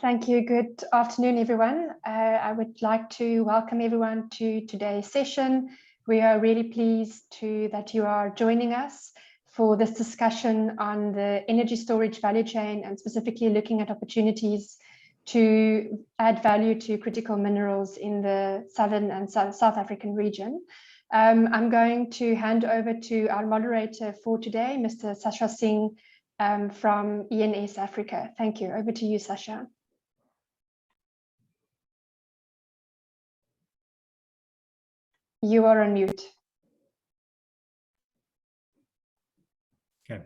Thank you. Good afternoon, everyone. I would like to welcome everyone to today's session. We are really pleased that you are joining us for this discussion on the energy storage value chain and specifically looking at opportunities to add value to critical minerals in the southern and South African region. I'm going to hand over to our moderator for today, Mr. Sasha Singh from ENSafrica. Thank you. Over to you, Sasha. You are on mute. Okay.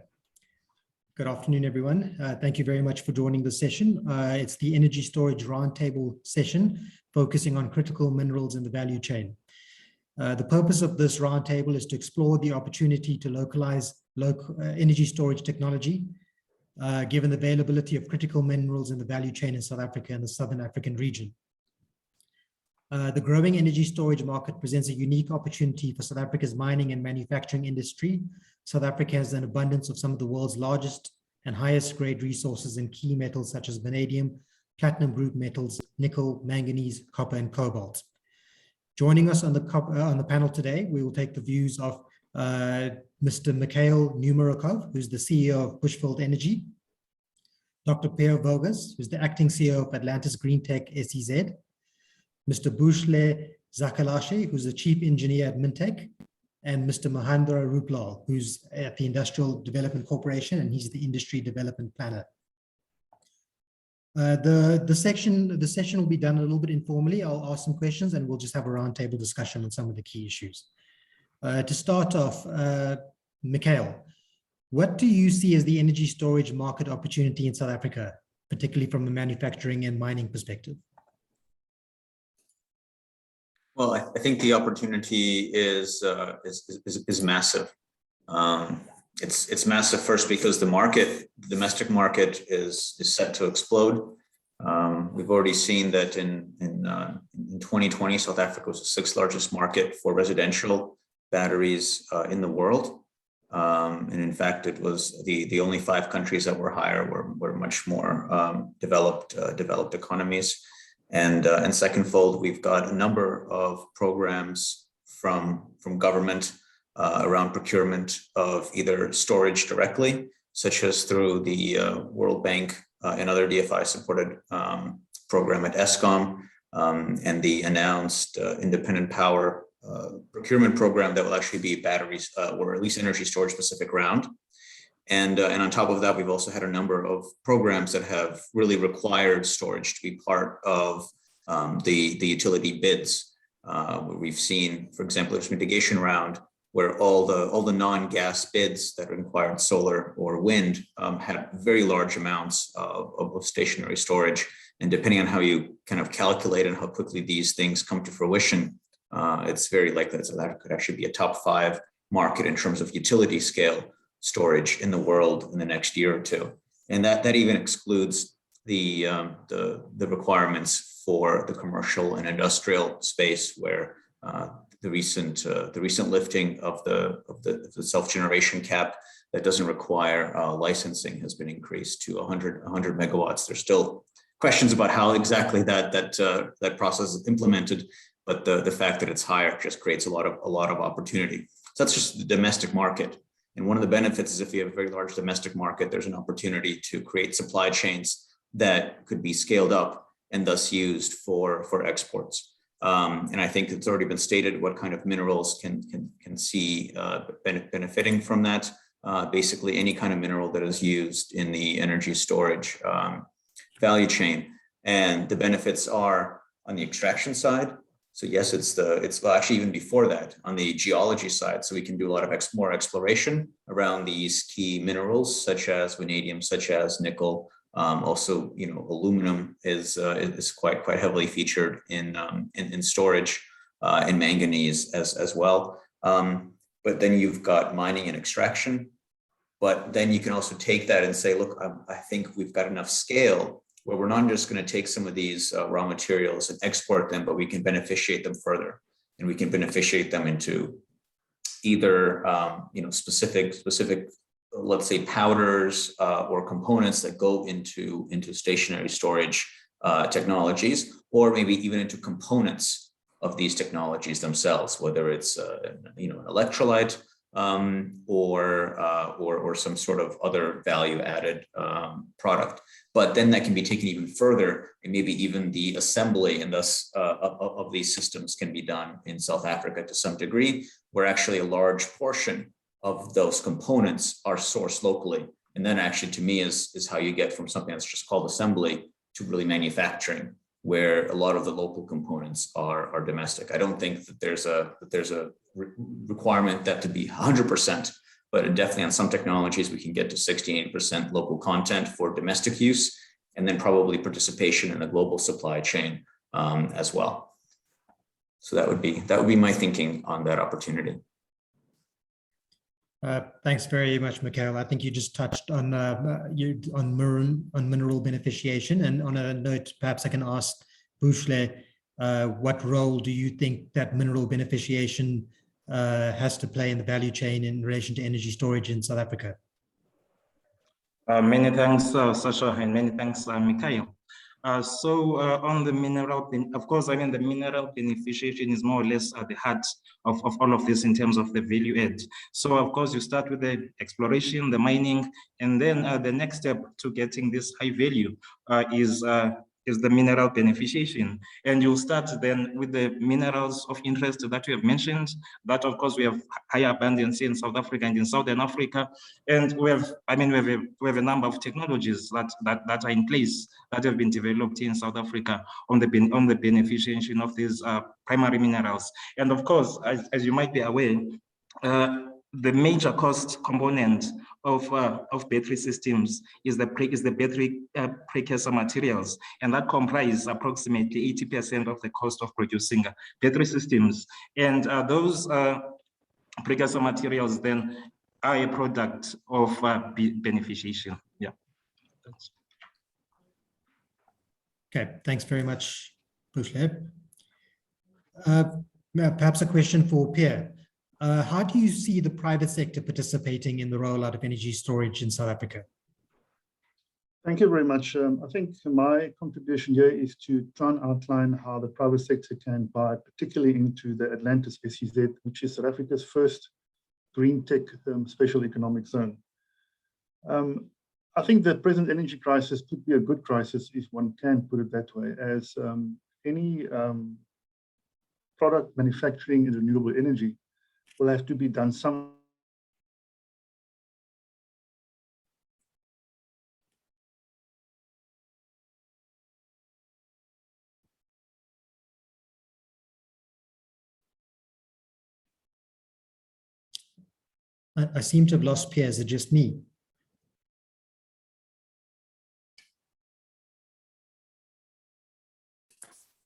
Good afternoon, everyone. Thank you very much for joining the session. It's the Energy Storage Roundtable session focusing on critical minerals in the value chain. The purpose of this roundtable is to explore the opportunity to localize energy storage technology, given the availability of critical minerals in the value chain in South Africa and the Southern African region. The growing energy storage market presents a unique opportunity for South Africa's mining and manufacturing industry. South Africa has an abundance of some of the world's largest and highest grade resources in key metals such as vanadium, platinum group metals, nickel, manganese, copper, and cobalt. Joining us on the panel today, we will take the views of Mr. Mikhail Numerokov, who's the CEO of Bushveld Energy, Dr. Pierre Voges, who's the acting CEO of Atlantis Greentech SEZ, Mr. Bushle Zakalashe, who's the chief engineer at Mintek, and Mr. Mahendra Ruplal, who's at the Industrial Development Corporation, and he's the industry development planner. The session will be done a little bit informally. I'll ask some questions and we'll just have a roundtable discussion on some of the key issues. To start off, Mikhail, what do you see as the energy storage market opportunity in South Africa, particularly from a manufacturing and mining perspective? Well, I think the opportunity is massive. It's massive first because the domestic market is set to explode. We've already seen that in 2020, South Africa was the sixth largest market for residential batteries in the world. And in fact, it was the only 5 countries that were higher were much more developed economies. And secondfold, we've got a number of programs from government around procurement of either storage directly, such as through the World Bank and other DFI-supported program at Eskom, and the announced independent power procurement program that will actually be batteries or at least energy storage specific round. And on top of that, we've also had a number of programs that have really required storage to be part of the utility bids. We've seen, for example, there's mitigation round where all the non-gas bids that required solar or wind had very large amounts of stationary storage. And depending on how you kind of calculate and how quickly these things come to fruition, it's very likely that could actually be a top 5 market in terms of utility scale storage in the world in the next year or two. And that even excludes the requirements for the commercial and industrial space, where the recent lifting of the self-generation cap that doesn't require licensing has been increased to 100 megawatts. There's still questions about how exactly that process is implemented, but the fact that it's higher just creates a lot of opportunity. So that's just the domestic market. And one of the benefits is if you have a very large domestic market, there's an opportunity to create supply chains that could be scaled up and thus used for exports. And I think it's already been stated what kind of minerals can see benefiting from that. Basically, any kind of mineral that is used in the energy storage value chain. And the benefits are on the extraction side. So yes, it's actually even before that on the geology side. So we can do a lot of more exploration around these key minerals, such as vanadium, such as nickel. Also, aluminum is quite heavily featured in storage, and manganese as well. But then you've got mining and extraction. But then you can also take that and say, look, I think we've got enough scale where we're not just going to take some of these raw materials and export them, but we can beneficiate them further, and we can beneficiate them into either specific, let's say powders or components that go into stationary storage technologies, or maybe even into components of these technologies themselves, whether it's an electrolyte or some sort of other value-added product. But then that can be taken even further, and maybe even the assembly and thus of these systems can be done in South Africa to some degree, where actually a large portion of those components are sourced locally. And then actually, to me, is how you get from something that's just called assembly to really manufacturing, where a lot of the local components are domestic. I don't think that there's a requirement that to be 100%, but definitely on some technologies we can get to 68% local content for domestic use, and then probably participation in the global supply chain as well. So that would be my thinking on that opportunity. Thanks very much, Mikhail. I think you just touched on mineral beneficiation, and on a note, perhaps I can ask Bushveld, what role do you think that mineral beneficiation has to play in the value chain in relation to energy storage in South Africa? Many thanks, Sasha, and many thanks, Mikhail. On the mineral, of course, the mineral beneficiation is more or less at the heart of all of this in terms of the value add. So of course, you start with the exploration, the mining, and then the next step to getting this high value is the mineral beneficiation. And you'll start then with the minerals of interest that you have mentioned, that of course we have high abundance in South Africa and in Southern Africa. And we have a number of technologies that are in place that have been developed in South Africa on the beneficiation of these primary minerals. And of course, as you might be aware, the major cost component of battery systems is the battery precursor materials, and that comprise approximately 80% of the cost of producing battery systems. And those precursor materials then are a product of beneficiation. Yeah. Okay, thanks very much, Bushveld. Perhaps a question for Pierre. How do you see the private sector participating in the rollout of energy storage in South Africa? Thank you very much. I think my contribution here is to try and outline how the private sector can buy, particularly into the Atlantis SEZ, which is South Africa's first Greentech special economic zone. I think the present energy crisis could be a good crisis, if one can put it that way, as any product manufacturing in renewable energy will have to be done some. I seem to have lost Pierre. Is it just me?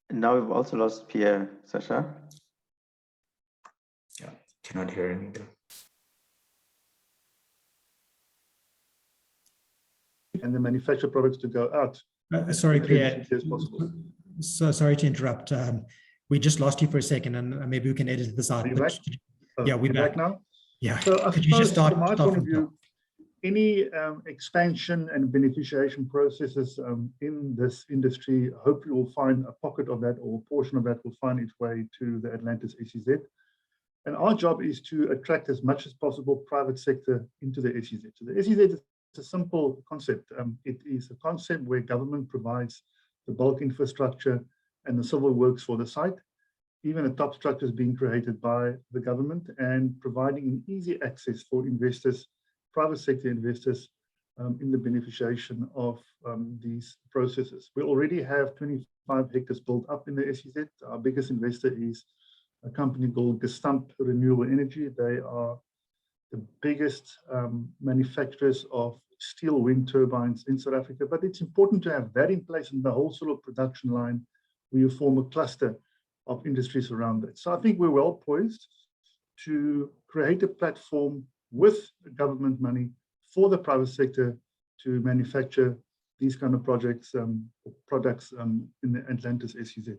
Now we've also lost Pierre, Sasha. Yeah, cannot hear him either. And the manufactured products to go out. Sorry, Pierre. As possible. So sorry to interrupt. We just lost you for a second, and maybe we can edit this out. Are you back? Yeah, we're back now. Yeah. So I Could you just start from my point of view, top? any expansion and beneficiation processes in this industry, hopefully will find a pocket of that, or a portion of that will find its way to the Atlantis SEZ. And our job is to attract as much as possible private sector into the SEZ. So the SEZ is a simple concept. It is a concept where government provides the bulk infrastructure and the civil works for the site. Even the top structures being created by the government, and providing an easy access for investors, private sector investors, in the beneficiation of these processes. We already have 25 hectares built up in the SEZ. Our biggest investor is a company called Gestamp Renewable Energy. They are the biggest manufacturers of steel wind turbines in South Africa. But it's important to have that in place, and the whole sort of production line where you form a cluster of industries around it. So I think we're well poised to create a platform with government money for the private sector to manufacture these kind of projects, products in the Atlantis SEZ.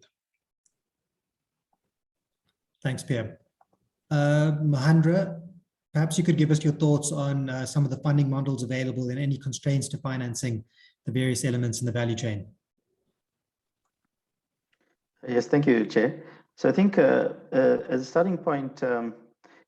Thanks, Pierre. Mahendra, perhaps you could give us your thoughts on some of the funding models available and any constraints to financing the various elements in the value chain. Yes, thank you, Chair. So I think as a starting point, the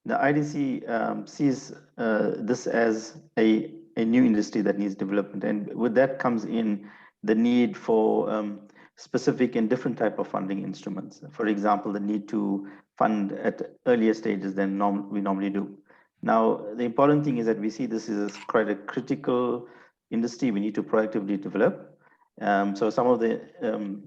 IDC sees this as a new industry that needs development. And with that comes in the need for specific and different type of funding instruments. For example, the need to fund at earlier stages than we normally do. Now, the important thing is that we see this as quite a critical industry we need to proactively develop. So some of the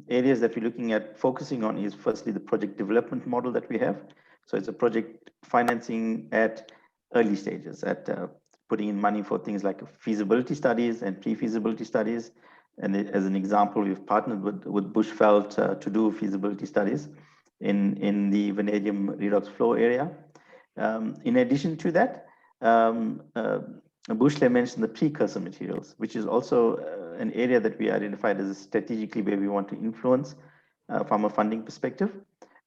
areas that we're looking at focusing on is firstly the project development model that we have. So it's a project financing at early stages, at putting in money for things like feasibility studies and pre-feasibility studies. And as an example, we've partnered with Bushveld to do feasibility studies in the vanadium redox flow area. In addition to that, Bushveld mentioned the precursor materials, which is also an area that we identified as strategically where we want to influence from a funding perspective.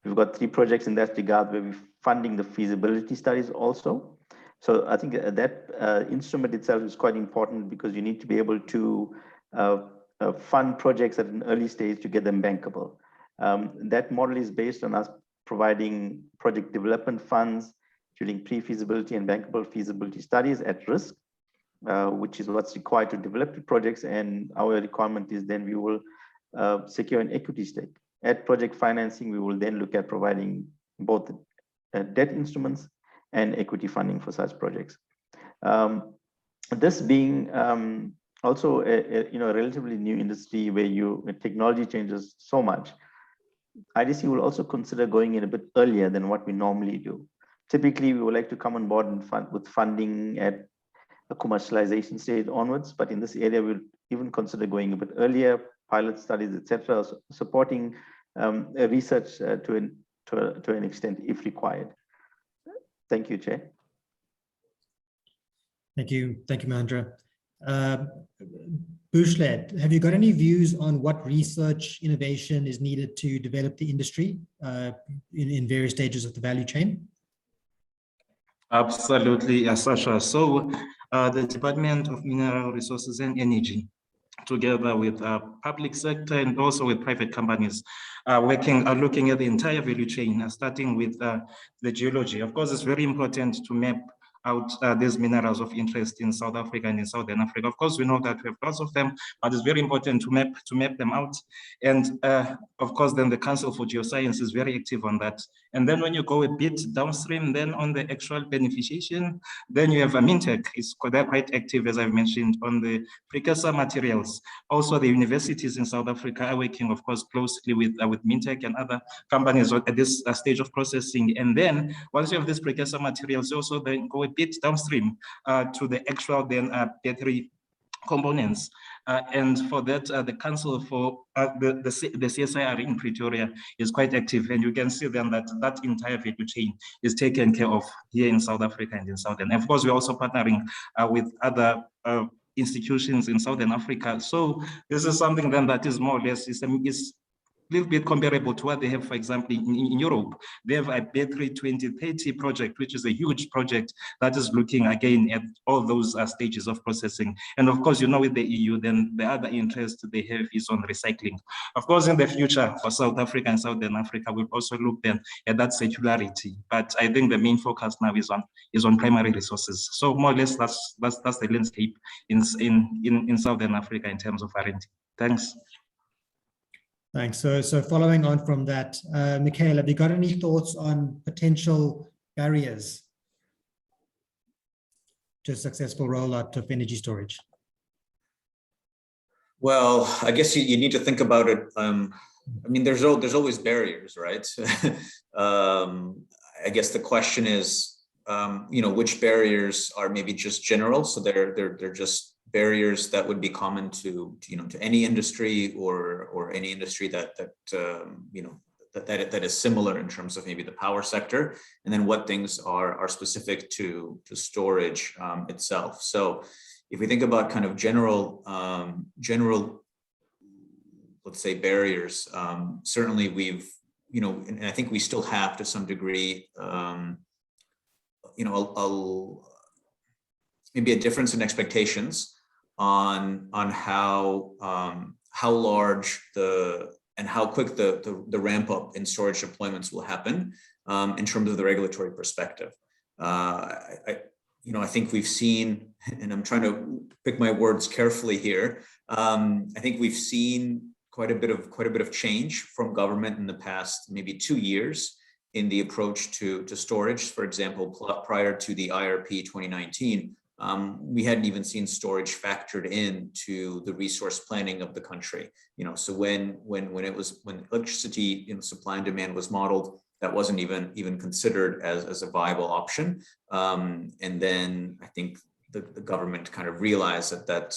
We've got 3 projects in that regard where we're funding the feasibility studies also. So I think that instrument itself is quite important because you need to be able to fund projects at an early stage to get them bankable. That model is based on us providing project development funds during pre-feasibility and bankable feasibility studies at risk, which is what's required to develop the projects. And our requirement is then we will secure an equity stake. At project financing, we will then look at providing both debt instruments and equity funding for such projects. This being also a relatively new industry where technology changes so much, IDC will also consider going in a bit earlier than what we normally do. Typically, we would like to come on board and with funding at a commercialization stage onwards, but in this area, we'll even consider going a bit earlier, pilot studies, etc., supporting research to an extent if required. Thank you, Chair. Thank you, Mahendra. Bushveld, have you got any views on what research innovation is needed to develop the industry in various stages of the value chain? Absolutely, Sasha. So the Department of Mineral Resources and Energy, together with public sector and also with private companies, looking at the entire value chain, starting with the geology. Of course, it's very important to map out these minerals of interest in South Africa and in Southern Africa. Of course, we know that we have lots of them, but it's very important to map them out. And of course, then the Council for Geoscience is very active on that. And then when you go a bit downstream, then on the actual beneficiation, then you have Mintek. They're quite active, as I've mentioned, on the precursor materials. Also, the universities in South Africa are working, of course, closely with Mintek and other companies at this stage of processing. And then once you have these precursor materials, you also then go a bit downstream to the actual then battery components. And for that, the Council for the CSIR in Pretoria is quite active. And you can see then that entire value chain is taken care of here in South Africa and in Southern. And of course, we're also partnering with other institutions in Southern Africa. So this is something then that is more or less is a little bit comparable to what they have, for example, in Europe. They have a battery 2030 project, which is a huge project that is looking again at all those stages of processing. And of course, with the EU, then the other interest they have is on recycling. Of course, in the future for South Africa and Southern Africa, we'll also look then at that circularity. But I think the main focus now is on primary resources. So more or less, that's the landscape in Southern Africa in terms of R&D. Thanks. Thanks. So following on from that, Mikhail, have you got any thoughts on potential barriers to a successful rollout of energy storage? Well, I guess you need to think about it. I mean, there's always barriers, right? I guess the question is, which barriers are maybe just general, so they're just barriers that would be common to any industry or any industry that is similar in terms of maybe the power sector, and then what things are specific to storage itself. So if we think about kind of general, let's say, barriers, certainly we've, and I think we still have to some degree, maybe a difference in expectations on how large the how quick the ramp up in storage deployments will happen in terms of the regulatory perspective. I think we've seen, and I'm trying to pick my words carefully here. I think we've seen quite a bit of change from government in the past maybe 2 years in the approach to storage. For example, prior to the IRP 2019, we hadn't even seen storage factored into the resource planning of the country. So when electricity supply and demand was modeled, that wasn't even considered as a viable option. And then I think the government kind of realized that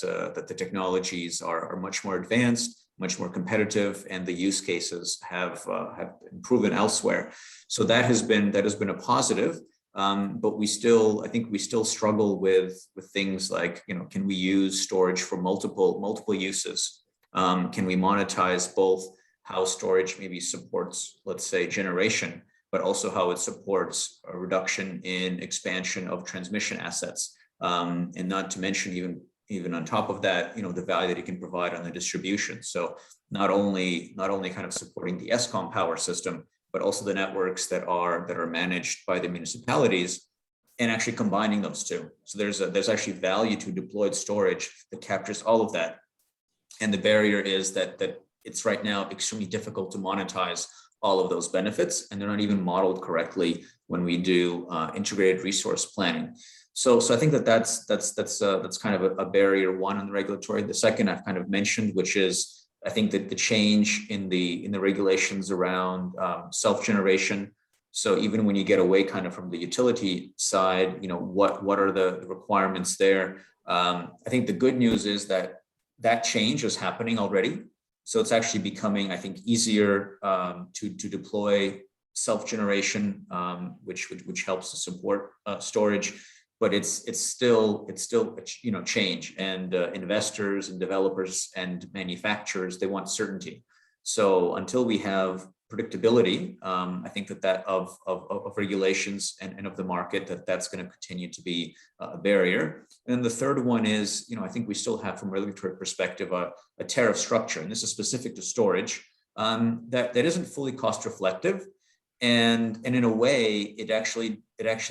the technologies are much more advanced, much more competitive, and the use cases have been proven elsewhere. So that has been a positive. But I think we still struggle with things like, can we use storage for multiple uses? Can we monetize both how storage maybe supports, let's say, generation, but also how it supports a reduction in expansion of transmission assets, and not to mention even on top of that, the value that it can provide on the distribution. So not only kind of supporting the ESCOM power system, but also the networks that are managed by the municipalities, and actually combining those two. So there's actually value to deployed storage that captures all of that. And the barrier is that it's right now extremely difficult to monetize all of those benefits, and they're not even modeled correctly when we do integrated resource planning. So I think that's kind of a barrier one on the regulatory. The second I've kind of mentioned, which is I think that the change in the regulations around self-generation. So even when you get away kind of from the utility side, what are the requirements there? I think the good news is that change is happening already. So it's actually becoming, I think, easier to deploy self-generation, which helps to support storage. But it's still change, and investors and developers and manufacturers, they want certainty. So until we have predictability, I think that of regulations and of the market, that's going to continue to be a barrier. And then the third one is, I think we still have, from a regulatory perspective, a tariff structure, and this is specific to storage, that isn't fully cost reflective. And in a way, it actually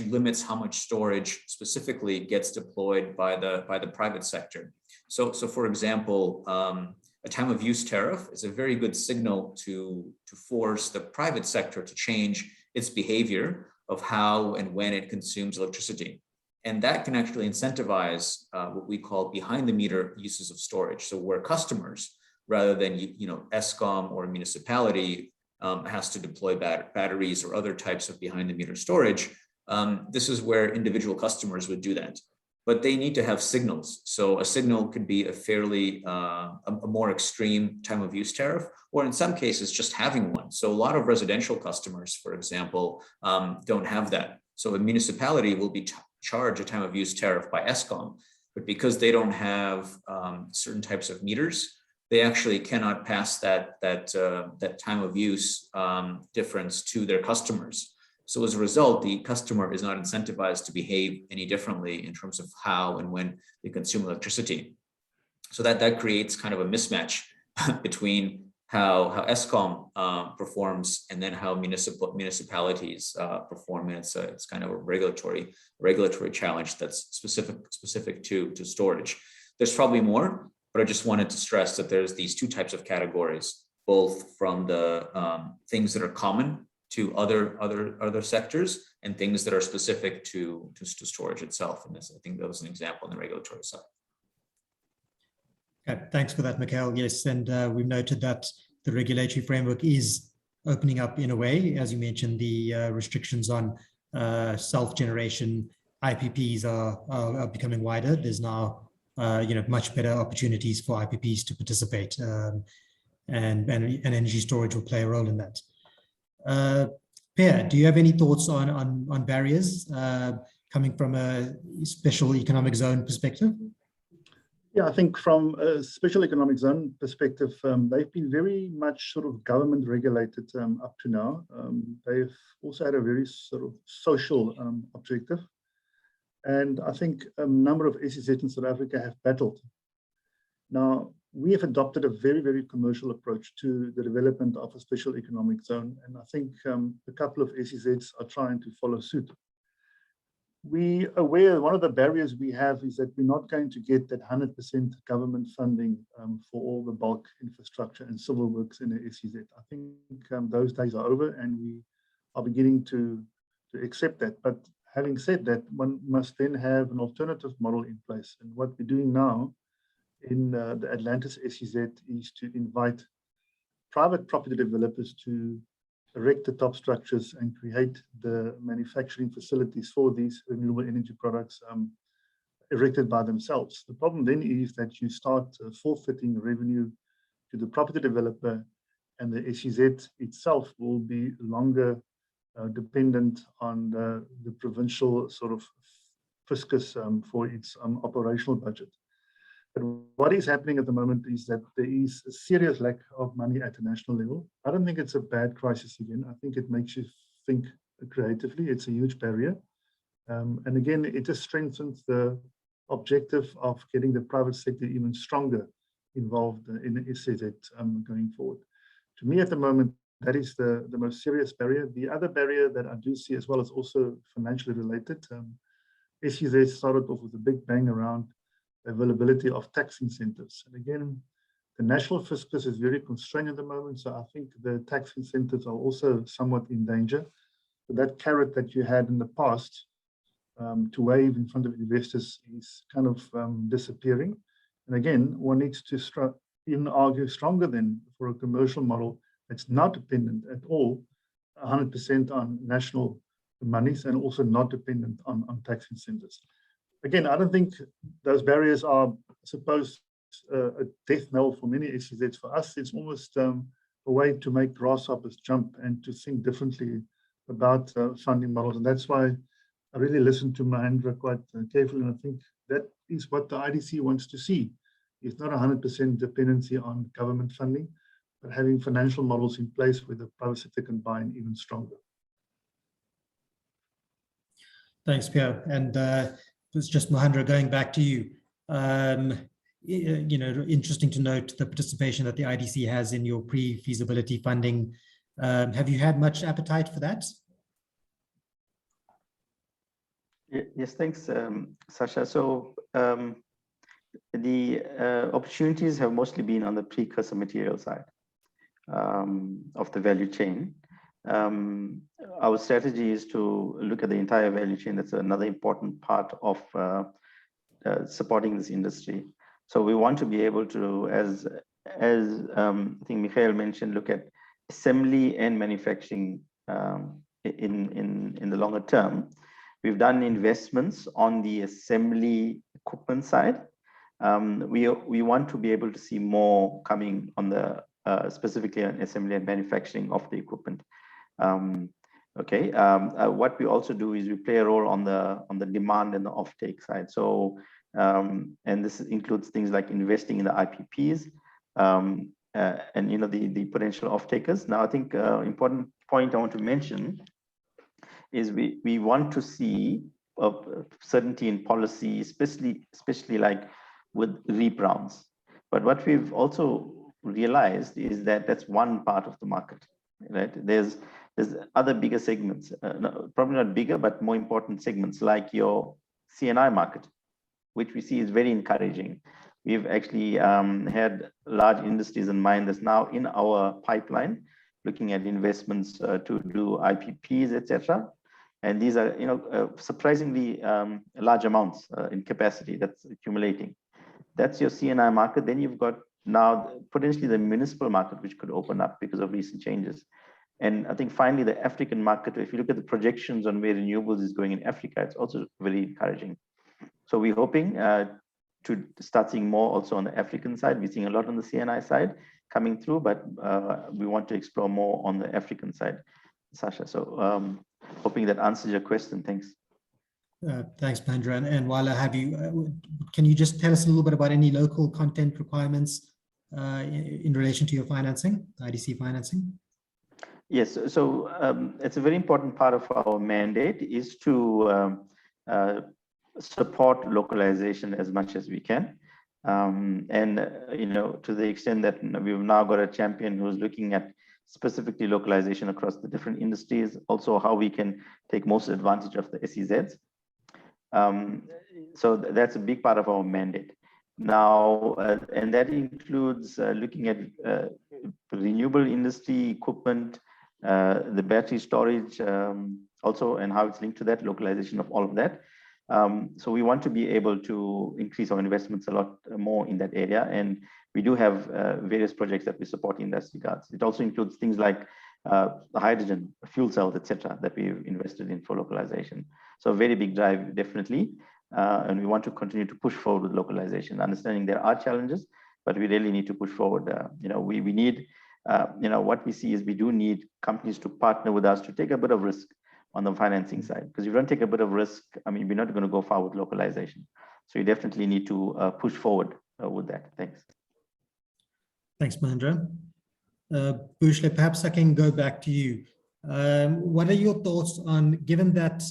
limits how much storage specifically gets deployed by the private sector. So for example, a time of use tariff is a very good signal to force the private sector to change its behavior of how and when it consumes electricity. And that can actually incentivize what we call behind the meter uses of storage. So where customers, rather than ESCOM or a municipality, has to deploy batteries or other types of behind the meter storage, this is where individual customers would do that. But they need to have signals. So a signal could be a fairly, a more extreme time of use tariff, or in some cases, just having one. So a lot of residential customers, for example, don't have that. So a municipality will be charged a time of use tariff by ESCOM, but because they don't have certain types of meters, they actually cannot pass that time of use difference to their customers. So as a result, the customer is not incentivized to behave any differently in terms of how and when they consume electricity. So that creates kind of a mismatch between how ESCOM performs and then how municipalities perform. And it's kind of a regulatory challenge that's specific to storage. There's probably more, but I just wanted to stress that there's these two types of categories, both from the things that are common to other sectors and things that are specific to storage itself. And this, I think that was an example on the regulatory side. Okay, thanks for that, Mikhail. Yes, and we've noted that the regulatory framework is opening up in a way. As you mentioned, the restrictions on self-generation IPPs are becoming wider. There's now much better opportunities for IPPs to participate, and energy storage will play a role in that. Pierre, do you have any thoughts on barriers coming from a special economic zone perspective? Yeah, I think from a special economic zone perspective, they've been very much sort of government regulated up to now. They've also had a very sort of social objective. And I think a number of SEZ in South Africa have battled. Now, we have adopted a very, very commercial approach to the development of a special economic zone. And I think a couple of SEZs are trying to follow suit. We are aware one of the barriers we have is that we're not going to get that 100% government funding for all the bulk infrastructure and civil works in the SEZ. I think those days are over, and we are beginning to accept that. But having said that, one must then have an alternative model in place. And what we're doing now in the Atlantis SEZ is to invite private property developers to erect the top structures and create the manufacturing facilities for these renewable energy products erected by themselves. The problem then is that you start forfeiting revenue to the property developer, and the SEZ itself will be longer dependent on the provincial sort of fiscus for its operational budget. But what is happening at the moment is that there is a serious lack of money at the national level. I don't think it's a bad crisis again. I think it makes you think creatively. It's a huge barrier. And again, it just strengthens the objective of getting the private sector even stronger involved in the SEZ going forward. To me, at the moment, that is the most serious barrier. The other barrier that I do see as well is also financially related. SEZ started off with a big bang around availability of tax incentives. And again, the national fiscus is very constrained at the moment. So I think the tax incentives are also somewhat in danger. But that carrot that you had in the past to wave in front of investors is kind of disappearing. And again, one needs to even argue stronger than for a commercial model that's not dependent at all 100% on national monies and also not dependent on tax incentives. Again, I don't think those barriers are, I suppose, a death knell for many SEZs. For us, it's almost a way to make grasshoppers jump and to think differently about funding models. And that's why I really listened to Mahendra quite carefully. And I think that is what the IDC wants to see. It's not 100% dependency on government funding, but having financial models in place where the private sector can buy in even stronger. Thanks, Pierre. And it's just Mahendra, going back to you. You know, interesting to note the participation that the IDC has in your pre-feasibility funding. Have you had much appetite for that? Yes, thanks, Sasha. So the opportunities have mostly been on the precursor material side of the value chain. Our strategy is to look at the entire value chain. That's another important part of supporting this industry. So we want to be able to, as I think Mikhail mentioned, look at assembly and manufacturing in the longer term. We've done investments on the assembly equipment side. We want to be able to see more coming on the specifically on assembly and manufacturing of the equipment. What we also do is we play a role on the demand and the offtake side. So and this includes things like investing in the IPPs and you know the potential off-takers. Now I think important point I want to mention is we want to see certainty in policy, especially like with REAP rounds. But what we've also realized is that that's one part of the market, right? There's other bigger segments, probably not bigger, but more important segments like your CNI market, which we see is very encouraging. We've actually had large industries in mind that's now in our pipeline, looking at investments to do IPPs, etc. And these are, you know, surprisingly large amounts in capacity that's accumulating. That's your CNI market. Then you've got now potentially the municipal market, which could open up because of recent changes. And I think finally the African market, if you look at the projections on where renewables is going in Africa, it's also very encouraging. So we're hoping to start seeing more also on the African side. We're seeing a lot on the CNI side coming through, but we want to explore more on the African side, Sasha. So hoping that answers your question. Thanks. Thanks, Mahendra. And while I have you, can you just tell us a little bit about any local content requirements in relation to your financing, IDC financing? Yes, so it's a very important part of our mandate is to support localization as much as we can. To the extent that we've now got a champion who's looking at specifically localization across the different industries, also how we can take most advantage of the SEZs. So that's a big part of our mandate. Now, and that includes looking at renewable industry equipment, the battery storage also, and how it's linked to that, localization of all of that. So we want to be able to increase our investments a lot more in that area. And we do have various projects that we support in that regards. It also includes things like hydrogen, fuel cells, etc., that we've invested in for localization. So a very big drive, definitely. And we want to continue to push forward with localization, understanding there are challenges, but we really need to push forward. We need, what we see is we do need companies to partner with us to take a bit of risk on the financing side, because if you don't take a bit of risk, I mean, we're not going to go far with localization. So you definitely need to push forward with that. Thanks. Thanks, Mahendra. Bushveld, perhaps I can go back to you. What are your thoughts on, given that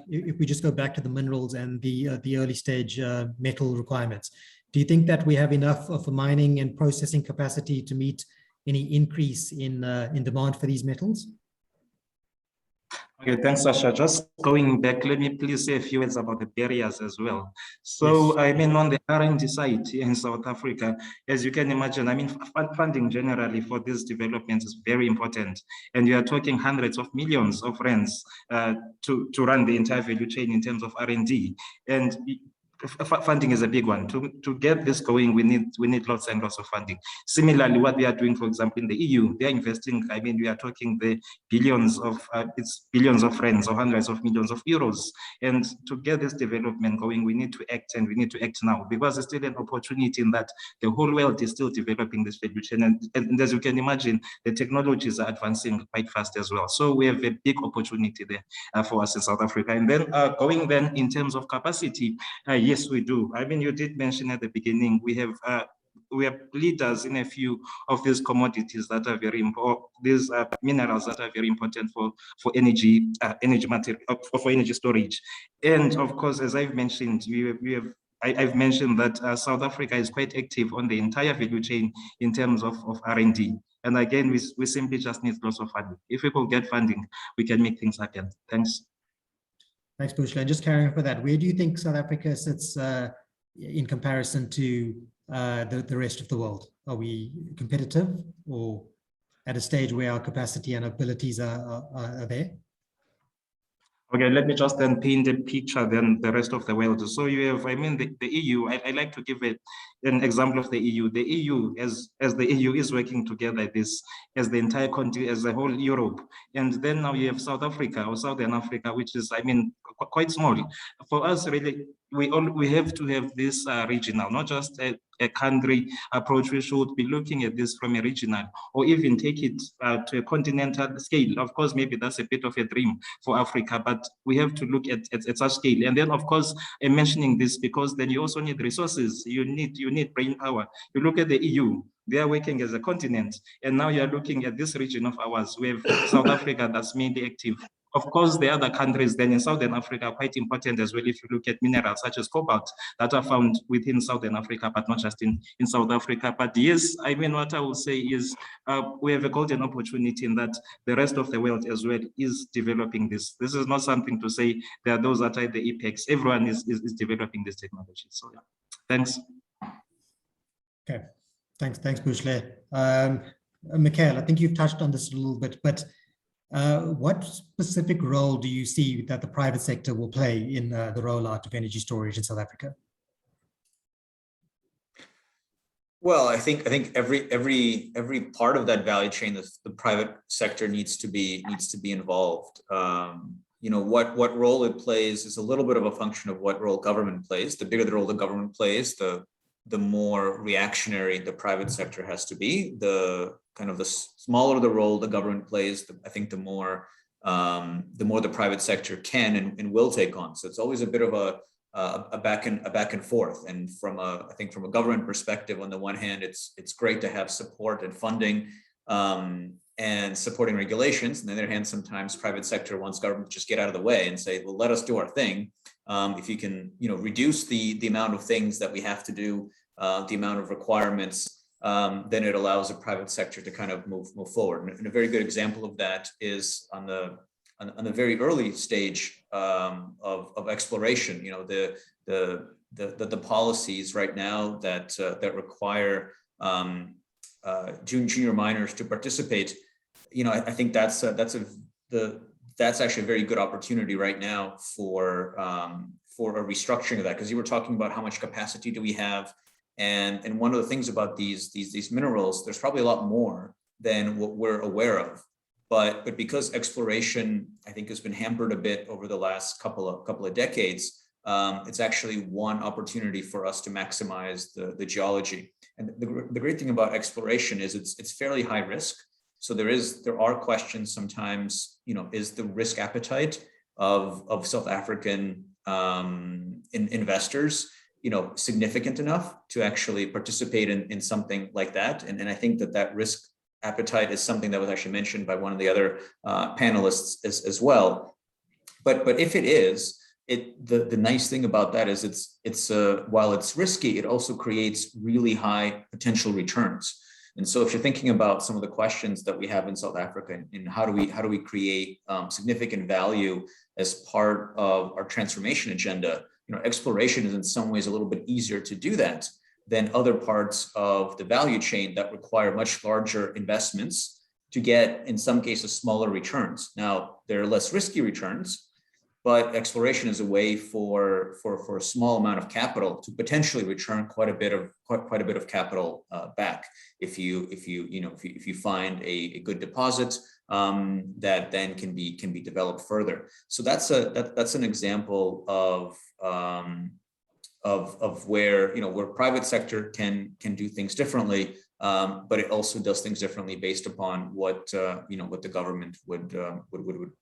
if we just go back to the minerals and the early stage metal requirements, do you think that we have enough of a mining and processing capacity to meet any increase in demand for these metals? Okay, thanks, Sasha. Just going back, let me please say a few words about the barriers as well. So, yes. I mean, on the R&D side here in South Africa, as you can imagine, I mean, funding generally for this development is very important. And you are talking hundreds of millions of rands to run the entire value chain in terms of R&D. And funding is a big one. To get this going, we need lots and lots of funding. Similarly, what we are doing, for example, in the EU, they are investing, I mean, we are talking the billions of rands or hundreds of millions of euros. And to get this development going, we need to act, and we need to act now, because there's still an opportunity in that the whole world is still developing this value chain. And as you can imagine, the technologies are advancing quite fast as well. So we have a big opportunity there for us in South Africa. And then going then in terms of capacity, yes, we do. I mean, you did mention at the beginning, we have leaders in a few of these commodities that are very important, these minerals that are very important for energy material, for energy storage. And of course, as I've mentioned, I've mentioned that South Africa is quite active on the entire value chain in terms of R&D. And again, we simply just need lots of funding. If we could get funding, we can make things happen. Thanks. Thanks, Bushveld. Just carrying on with that, where do you think South Africa sits in comparison to the rest of the world? Are we competitive, or at a stage where our capacity and abilities are there? Okay, let me just then paint a picture then the rest of the world. So you have, I mean, the EU, I like to give an example of the EU. The EU, as the EU is working together, as the entire country, as the whole Europe. And then now you have South Africa or Southern Africa, which is, I mean, quite small. For us, really, we have to have this regional, not just a country approach. We should be looking at this from a regional, or even take it to a continental scale. Of course, maybe that's a bit of a dream for Africa, but we have to look at such scale. And then, of course, I'm mentioning this because then you also need resources. You need brain power. You look at the EU. They are working as a continent, and now you are looking at this region of ours. We have South Africa that's mainly active. Of course, the other countries then in Southern Africa are quite important as well. If you look at minerals such as cobalt that are found within Southern Africa, but not just in South Africa. But yes, I mean, what I will say is we have a golden opportunity in that the rest of the world as well is developing this. This is not something to say there are those that are at the apex. Everyone is developing this technology. So yeah, thanks. Okay, thanks, Bushveld. Mikhail, I think you've touched on this a little bit, but what specific role do you see that the private sector will play in the rollout of energy storage in South Africa? Well, I think every part of that value chain, the private sector needs to be involved. You know, what role it plays is a little bit of a function of what role government plays. The bigger the role the government plays, the more reactionary the private sector has to be. The smaller the role the government plays, I think the more the private sector can and will take on. So it's always a bit of a back and forth. And I think from a government perspective, on the one hand, it's great to have support and funding and supporting regulations. On the other hand, sometimes private sector wants government to just get out of the way and say, well, let us do our thing. If you can, reduce the amount of things that we have to do the amount of requirements, then it allows the private sector to kind of move forward. And a very good example of that is on the very early stage of exploration. You know, the policies right now that require junior miners to participate. You know, I think that's actually a very good opportunity right now for a restructuring of that, because you were talking about how much capacity do we have, and one of the things about these minerals, there's probably a lot more than what we're aware of, but because exploration, I think, has been hampered a bit over the last couple of decades, it's actually one opportunity for us to maximize the geology. And the great thing about exploration is it's fairly high risk. So there are questions sometimes, you know, is the risk appetite of South African investors, you know, significant enough to actually participate in something like that? And I think that risk appetite is something that was actually mentioned by one of the other panelists as well. But if it is, the nice thing about that is it's while it's risky, it also creates really high potential returns. And so if you're thinking about some of the questions that we have in South Africa and how do we create significant value as part of our transformation agenda, you know, exploration is in some ways a little bit easier to do that than other parts of the value chain that require much larger investments to get, in some cases, smaller returns. Now, they're less risky returns, but exploration is a way for a small amount of capital to potentially return quite a bit of capital back if you find a good deposit that then can be developed further. So that's an example of where, you know, where private sector can do things differently, but it also does things differently based upon what the government would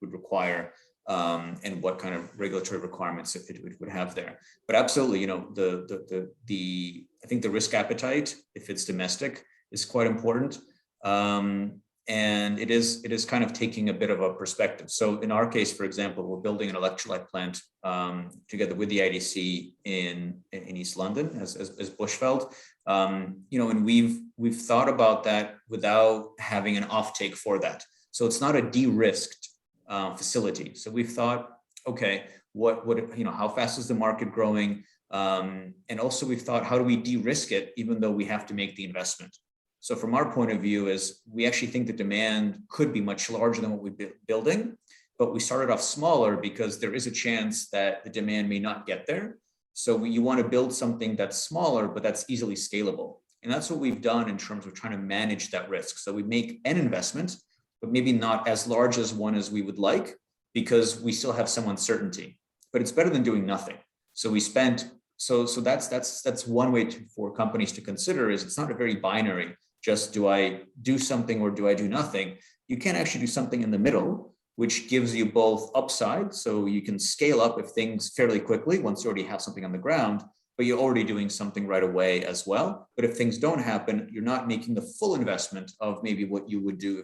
require. And what kind of regulatory requirements it would have there. But absolutely, you know, I think the risk appetite, if it's domestic, is quite important. And it is kind of taking a bit of a perspective. So in our case, for example, we're building an electrolyte plant together with the IDC in East London as Bushveld. You know, and we've thought about that without having an offtake for that. So it's not a de-risked facility. So we've thought, okay, how fast is the market growing? And also we've thought, how do we de-risk it, even though we have to make the investment? So from our point of view is we actually think the demand could be much larger than what we've been building, but we started off smaller because there is a chance that the demand may not get there. So you want to build something that's smaller, but that's easily scalable. And that's what we've done in terms of trying to manage that risk. So we make an investment, but maybe not as large as one as we would like, because we still have some uncertainty, but it's better than doing nothing. So we spent, so that's one way for companies to consider is it's not a very binary, just do I do something or do I do nothing? You can actually do something in the middle, which gives you both upside. So you can scale up if things fairly quickly, once you already have something on the ground, but you're already doing something right away as well. But if things don't happen, you're not making the full investment of maybe what you would do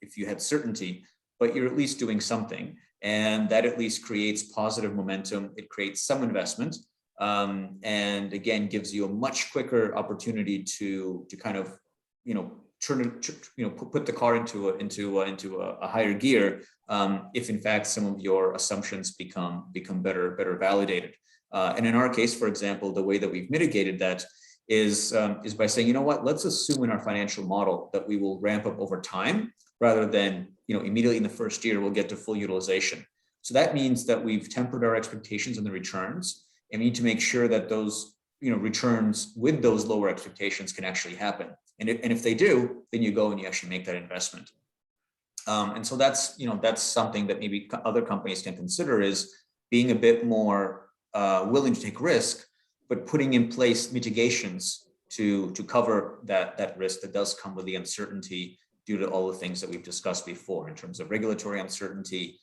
if you had certainty, but you're at least doing something. And that at least creates positive momentum. It creates some investment. And again, gives you a much quicker opportunity to kind of, you know, put the car into a higher gear if in fact some of your assumptions become better validated. And in our case, for example, the way that we've mitigated that is by saying, you know what, let's assume in our financial model that we will ramp up over time rather than, you know, immediately in the first year we'll get to full utilization. So that means that we've tempered our expectations on the returns, and we need to make sure that those, you know, returns with those lower expectations can actually happen. And if they do, then you go and you actually make that investment. And so that's something that maybe other companies can consider, is being a bit more willing to take risk, but putting in place mitigations to cover that risk that does come with the uncertainty due to all the things that we've discussed before in terms of regulatory uncertainty,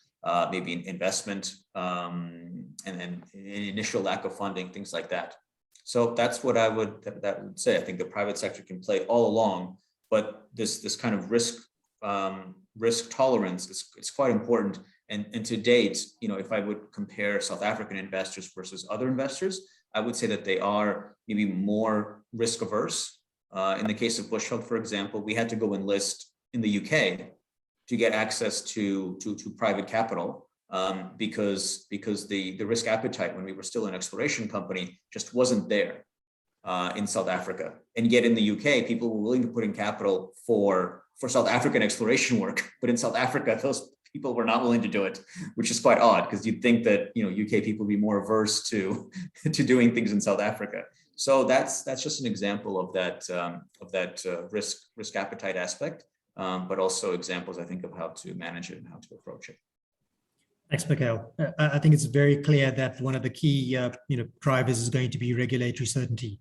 maybe investment, and initial lack of funding, things like that. So that's what I would say. I think the private sector can play all along, but this kind of risk tolerance is quite important. And to date, you know, if I would compare South African investors versus other investors, I would say that they are maybe more risk averse. In the case of Bushveld, for example, we had to go enlist in the UK to get access to private capital because the risk appetite when we were still an exploration company just wasn't there in South Africa. And yet in the UK, people were willing to put in capital for South African exploration work, but in South Africa, those people were not willing to do it, which is quite odd because you'd think that UK people would be more averse to doing things in South Africa. So that's just an example of that risk appetite aspect, but also examples, I think, of how to manage it and how to approach it. Thanks, Mikhail. I think it's very clear that one of the key drivers is going to be regulatory certainty.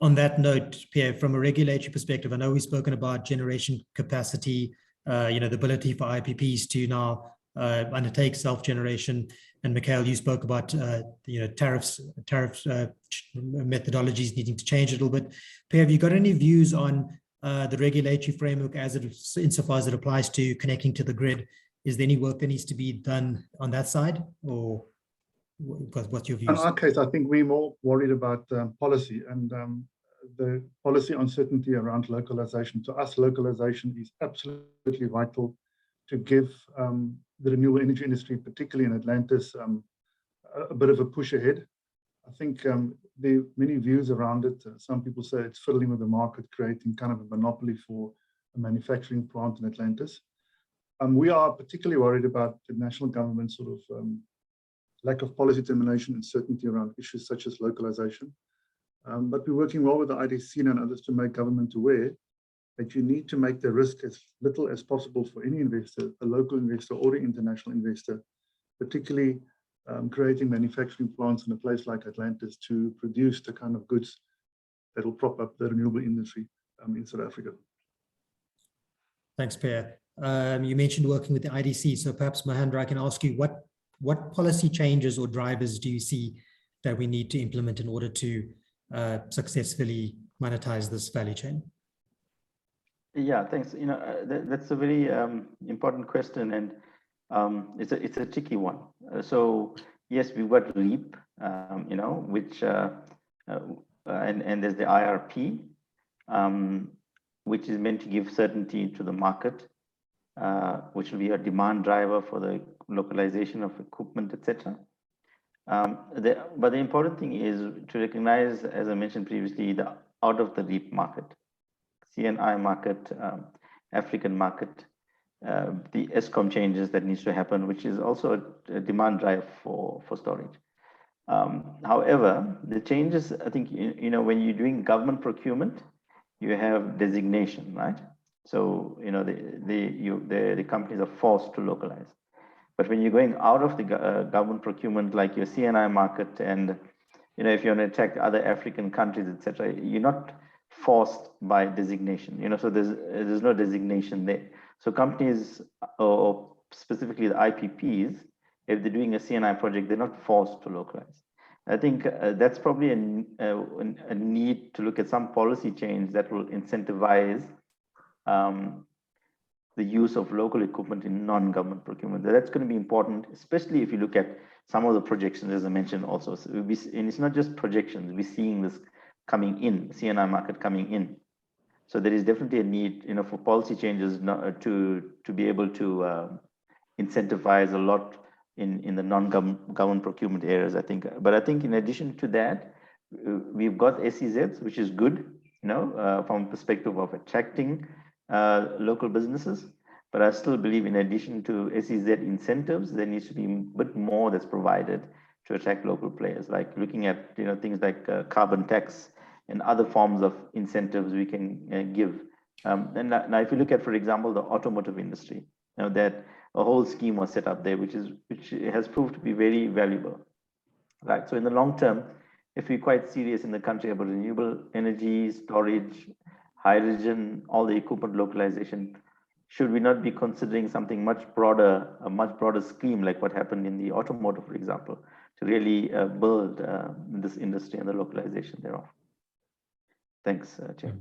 On that note, Pierre, from a regulatory perspective, I know we've spoken about generation capacity, the ability for IPPs to now undertake self-generation. And Mikhail, you spoke about tariff methodologies needing to change a little bit. Pierre, have you got any views on the regulatory framework insofar as it applies to connecting to the grid? Is there any work that needs to be done on that side, or what's your views? In our case, I think we're more worried about policy and the policy uncertainty around localization. To us, localization is absolutely vital to give the renewable energy industry, particularly in Atlantis, a bit of a push ahead. I think there are many views around it. Some people say it's fiddling with the market, creating kind of a monopoly for a manufacturing plant in Atlantis. We are particularly worried about the national government's sort of lack of policy determination and certainty around issues such as localization. But we're working well with the IDC and others to make government aware that you need to make the risk as little as possible for any investor, a local investor or an international investor, particularly creating manufacturing plants in a place like Atlantis to produce the kind of goods that will prop up the renewable industry in South Africa. Thanks, Pierre. You mentioned working with the IDC, so perhaps Mahendra, I can ask you what policy changes or drivers do you see that we need to implement in order to successfully monetize this value chain? Yeah, thanks. That's a very important question, and it's a tricky one. So yes, we've got LEAP, which and there's the IRP, which is meant to give certainty to the market, which will be a demand driver for the localization of equipment, etc. But the important thing is to recognize, as I mentioned previously, the out of the LEAP market, CNI market, African market, the ESCOM changes that needs to happen, which is also a demand drive for storage. However, the changes, I think, when you're doing government procurement, you have designation, right? So, the companies are forced to localize. But when you're going out of the government procurement, like your CNI market, and if you want to attack other African countries, etc., you're not forced by designation. So there's no designation there. So companies, or specifically the IPPs, if they're doing a CNI project, they're not forced to localize. I think that's probably a need to look at some policy change that will incentivize the use of local equipment in non-government procurement. That's going to be important, especially if you look at some of the projections, as I mentioned also. So and it's not just projections, we're seeing this coming in, CNI market coming in. So there is definitely a need, for policy changes to be able to incentivize a lot in the non-government procurement areas, I think. But I think in addition to that, we've got SEZs, which is good, from a perspective of attracting local businesses. But I still believe in addition to SEZ incentives, there needs to be a bit more that's provided to attract local players, like looking at things like carbon tax and other forms of incentives we can give. And now if you look at, for example, the automotive industry, that a whole scheme was set up there, which has proved to be very valuable, right? So in the long term, if we're quite serious in the country about renewable energy, storage, hydrogen, all the equipment localization, should we not be considering something much broader, a much broader scheme like what happened in the automotive, for example, to really build this industry and the localization thereof? Thanks, Chair.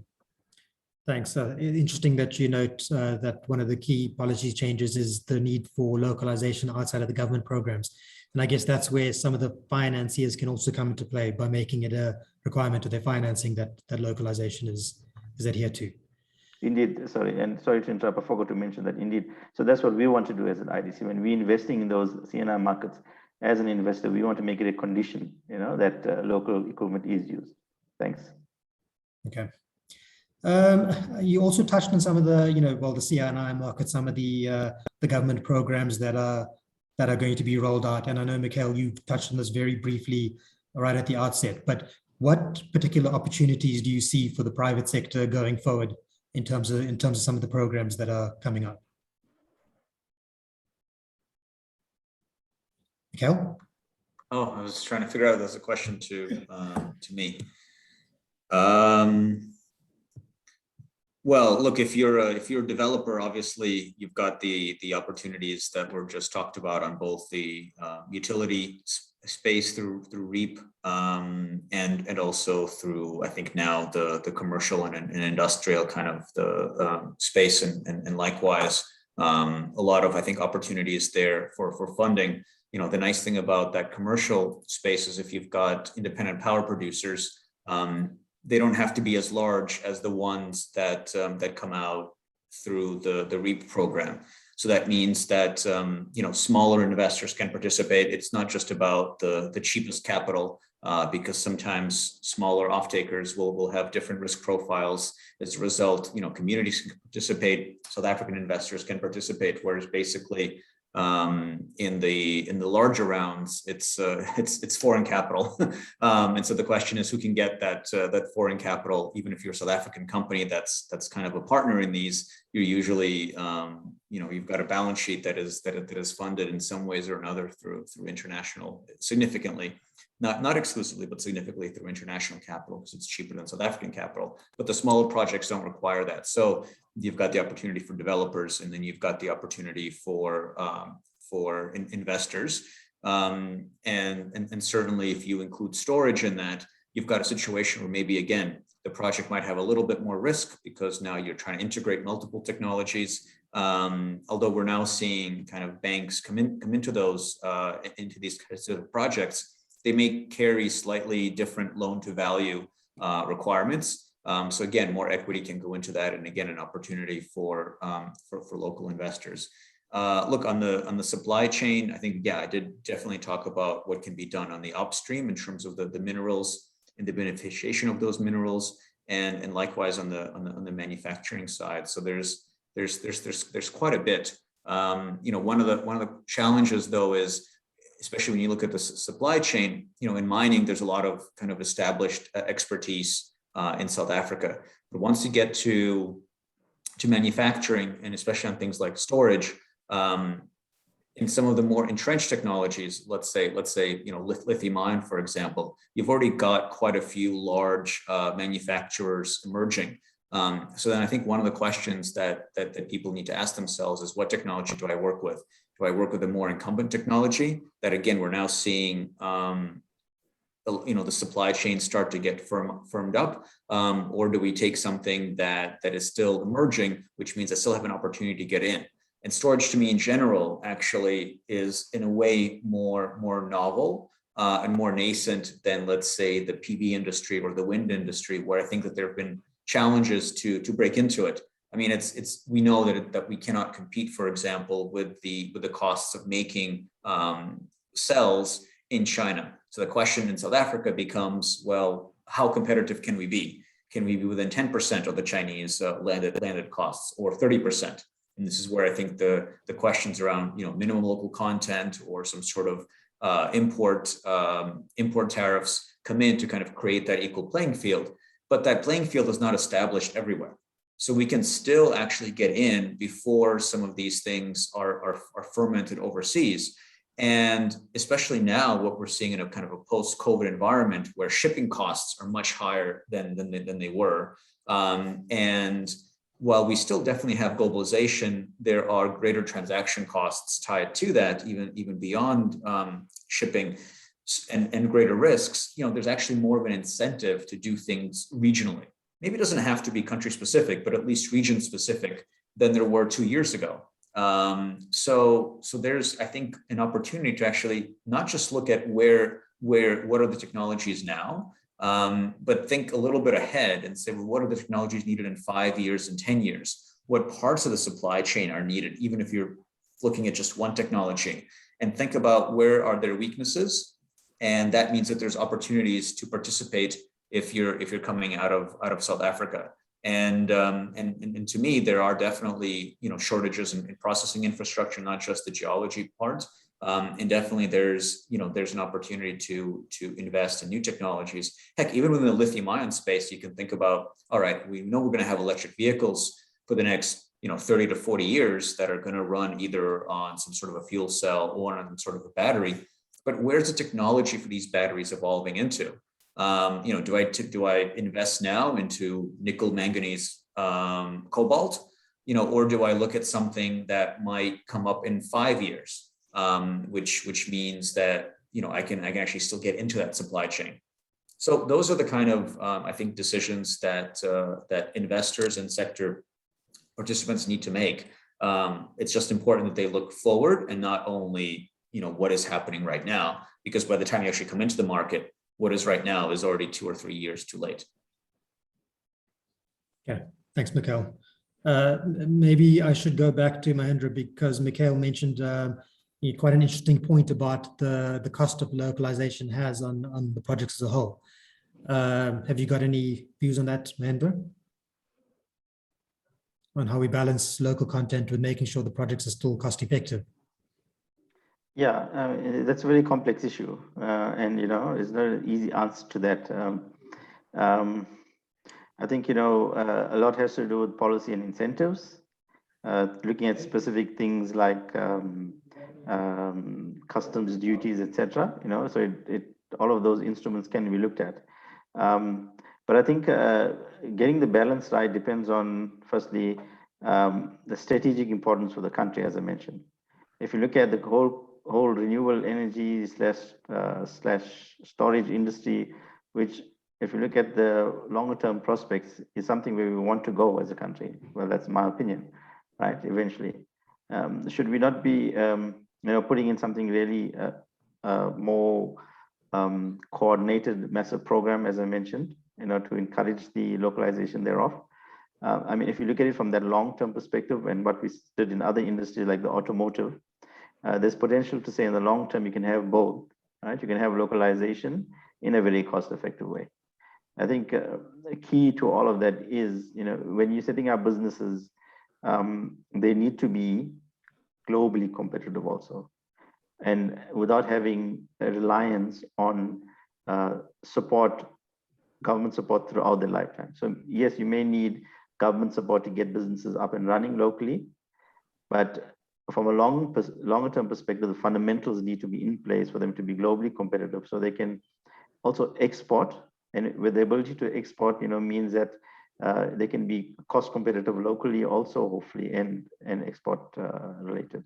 Thanks. Interesting that you note that one of the key policy changes is the need for localization outside of the government programs. And I guess that's where some of the financiers can also come into play by making it a requirement of their financing that localization is adhered to. Indeed, sorry, and sorry to interrupt, I forgot to mention that indeed. So that's what we want to do as an IDC. When we're investing in those CNI markets, as an investor, we want to make it a condition, that local equipment is used. Thanks. Okay. You also touched on some of the, the CNI market, some of the government programs that are going to be rolled out. And I know, Mikhail, you touched on this very briefly right at the outset, but what particular opportunities do you see for the private sector going forward in terms of some of the programs that are coming up? Mikhail? Oh, I was trying to figure out if there's a question to me. Well, look, if you're a developer, obviously you've got the opportunities that were just talked about on both the utility space through REAP and also through, I think now the commercial and industrial kind of the space and likewise a lot of, I think, opportunities there for funding. The nice thing about that commercial space is if you've got independent power producers, they don't have to be as large as the ones that come out through the REAP program. So that means that smaller investors can participate. It's not just about the cheapest capital, because sometimes smaller off-takers will have different risk profiles. As a result, communities can participate, South African investors can participate, whereas basically in the larger rounds, it's foreign capital, and so the question is who can get that foreign capital. Even if you're a South African company that's kind of a partner in these, you're usually you've got a balance sheet that is funded in some ways or another through international, significantly, not exclusively, but significantly through international capital, because it's cheaper than South African capital. But the smaller projects don't require that. So you've got the opportunity for developers, and then you've got the opportunity for investors. And certainly if you include storage in that, you've got a situation where maybe, again, the project might have a little bit more risk because now you're trying to integrate multiple technologies. Although we're now seeing kind of banks come into these kinds of projects, they may carry slightly different loan to value requirements. So again, more equity can go into that, and again, an opportunity for local investors. Look, on the supply chain, I think, I did definitely talk about what can be done on the upstream in terms of the minerals and the beneficiation of those minerals, and likewise on the manufacturing side. So there's quite a bit. One of the challenges though is, especially when you look at the supply chain, in mining, there's a lot of kind of established expertise in South Africa. But once you get to manufacturing, and especially on things like storage, in some of the more entrenched technologies, let's say lithium ion, for example, you've already got quite a few large manufacturers emerging. So then I think one of the questions that people need to ask themselves is, what technology do I work with? Do I work with a more incumbent technology that, again, we're now seeing the supply chain start to get firmed up, or do we take something that is still emerging, which means I still have an opportunity to get in? And storage, to me, in general, actually is in a way more novel and more nascent than, let's say, the PV industry or the wind industry, where I think that there have been challenges to break into it. I mean, we know that we cannot compete, for example, with the costs of making cells in China. So the question in South Africa becomes, well, how competitive can we be? Can we be within 10% of the Chinese landed costs, or 30%? And this is where I think the questions around minimum local content or some sort of import tariffs come in to kind of create that equal playing field. But that playing field is not established everywhere. So we can still actually get in before some of these things are fermented overseas. And especially now, what we're seeing in a kind of a post-COVID environment where shipping costs are much higher than they were. And while we still definitely have globalization, there are greater transaction costs tied to that, even beyond shipping and greater risks. There's actually more of an incentive to do things regionally. Maybe it doesn't have to be country specific, but at least region specific than there were 2 years ago. So there's, I think, an opportunity to actually not just look at what are the technologies now, but think a little bit ahead and say, well, what are the technologies needed in 5 years and 10 years? What parts of the supply chain are needed, even if you're looking at just one technology, and think about where are their weaknesses. And that means that there's opportunities to participate if you're coming out of South Africa. And to me, there are definitely, you know, shortages in processing infrastructure, not just the geology part. And definitely there's an opportunity to invest in new technologies. Heck, even within the lithium ion space, you can think about, all right, we know we're going to have electric vehicles for the next 30 to 40 years that are going to run either on some sort of a fuel cell or on sort of a battery. But where's the technology for these batteries evolving into? Do I invest now into nickel, manganese, cobalt, or do I look at something that might come up in 5 years, which means that I can actually still get into that supply chain. So those are the kind of I think decisions that investors and sector participants need to make. It's just important that they look forward and not only what is happening right now, because by the time you actually come into the market, what is right now is already 2 or 3 years too late. Okay, thanks, Mikhail. Maybe I should go back to Mahendra, because Mikhail mentioned quite an interesting point about the cost of localization has on the projects as a whole. Have you got any views on that, Mahendra? On how we balance local content with making sure the projects are still cost effective? Yeah, that's a very complex issue. And, it's not an easy answer to that. I think, a lot has to do with policy and incentives, looking at specific things like customs duties, etc. So all of those instruments can be looked at. But I think getting the balance right depends on, firstly, the strategic importance for the country, as I mentioned. If you look at the whole renewable energy slash storage industry, which, if you look at the longer term prospects, is something where we want to go as a country. Well, that's my opinion, right? Eventually, should we not be, putting in something really more coordinated, massive program, as I mentioned, to encourage the localization thereof? I mean, if you look at it from that long-term perspective and what we did in other industries like the automotive, there's potential to say in the long term you can have both, right? You can have localization in a very cost-effective way. I think the key to all of that is, when you're setting up businesses, they need to be globally competitive also, and without having a reliance on government support throughout their lifetime. So yes, you may need government support to get businesses up and running locally, but from a longer term perspective, the fundamentals need to be in place for them to be globally competitive, so they can also export. And with the ability to export, means that they can be cost competitive locally also, hopefully, and export related.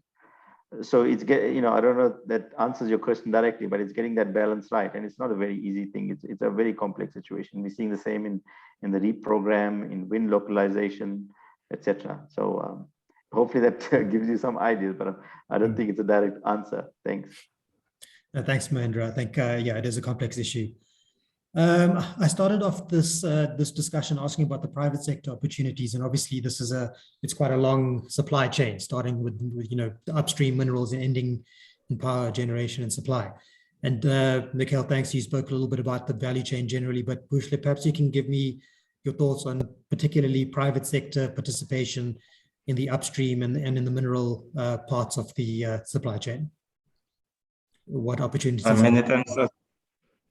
So it's I don't know if that answers your question directly, but it's getting that balance right, and it's not a very easy thing. It's a very complex situation. We're seeing the same in the REAP program, in wind localization, etc. So hopefully that gives you some ideas, but I don't think it's a direct answer. Thanks. Thanks, Mahendra. I think it is a complex issue. I started off this discussion asking about the private sector opportunities, and obviously this is it's quite a long supply chain, starting with upstream minerals and ending in power generation and supply. And Mikhail, thanks. You spoke a little bit about the value chain generally, but Bushveld, perhaps you can give me your thoughts on particularly private sector participation in the upstream and in the mineral parts of the supply chain. What opportunities? Many thanks.